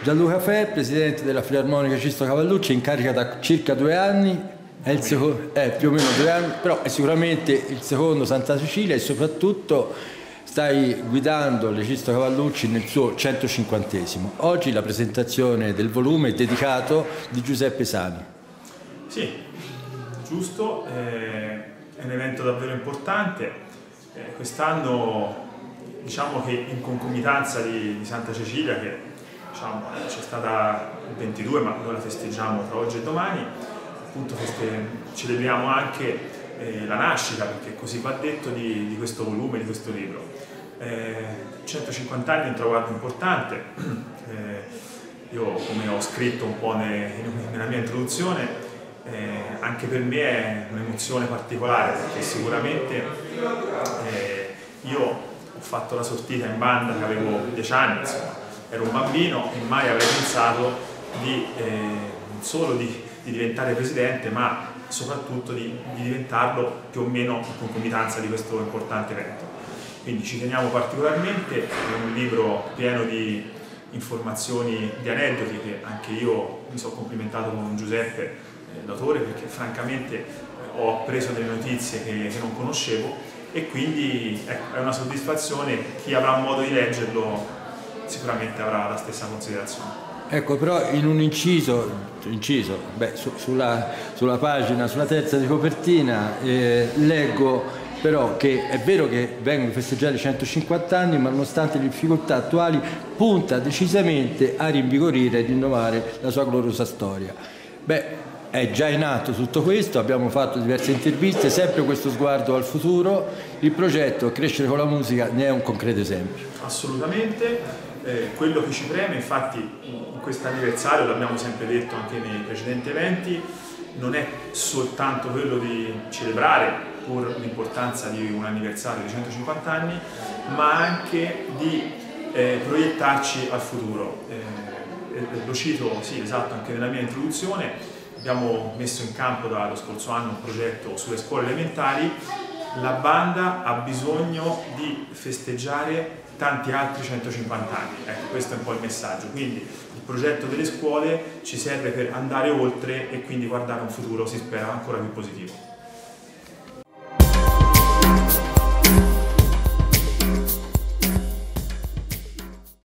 Gianluca Fe, presidente della Filarmonica Ciristo Cavallucci, in carica da circa 2 anni, è il secondo, più o meno 2 anni, però è sicuramente il secondo Santa Cecilia e soprattutto stai guidando le Ciristo Cavallucci nel suo 150esimo. Oggi la presentazione del volume dedicato di Giuseppe Sani. Sì, giusto, è un evento davvero importante. Quest'anno diciamo che in concomitanza di Santa Cecilia, che diciamo, c'è stata il 22, ma noi la festeggiamo tra oggi e domani, appunto celebriamo anche la nascita, perché così va detto, di questo volume, di questo libro. 150 anni è un traguardo importante. Io, come ho scritto un po' nella mia introduzione, anche per me è un'emozione particolare, perché sicuramente io ho fatto la sortita in banda che avevo 10 anni, insomma, ero un bambino e mai avrei pensato non solo di diventare presidente, ma soprattutto di diventarlo più o meno in concomitanza di questo importante evento. Quindi ci teniamo particolarmente, è un libro pieno di informazioni, di aneddoti, che anche io mi sono complimentato con Giuseppe, l'autore, perché francamente ho appreso delle notizie che non conoscevo, e quindi ecco, è una soddisfazione. Chi avrà modo di leggerlo sicuramente avrà la stessa considerazione. Ecco, però in un inciso sulla pagina, sulla terza di copertina, leggo però che è vero che vengono festeggiati 150 anni, ma nonostante le difficoltà attuali punta decisamente a rinvigorire e rinnovare la sua gloriosa storia. È già in atto tutto questo, abbiamo fatto diverse interviste, sempre questo sguardo al futuro. Il progetto Crescere con la musica ne è un concreto esempio. Assolutamente. Quello che ci preme, infatti, in questo anniversario, l'abbiamo sempre detto anche nei precedenti eventi, non è soltanto quello di celebrare, pur l'importanza di un anniversario di 150 anni, ma anche di proiettarci al futuro. Lo cito, sì, esatto, anche nella mia introduzione. Abbiamo messo in campo dallo scorso anno un progetto sulle scuole elementari. La banda ha bisogno di festeggiare tanti altri 150 anni, ecco, questo è un po' il messaggio. Quindi il progetto delle scuole ci serve per andare oltre e quindi guardare un futuro, si spera, ancora più positivo.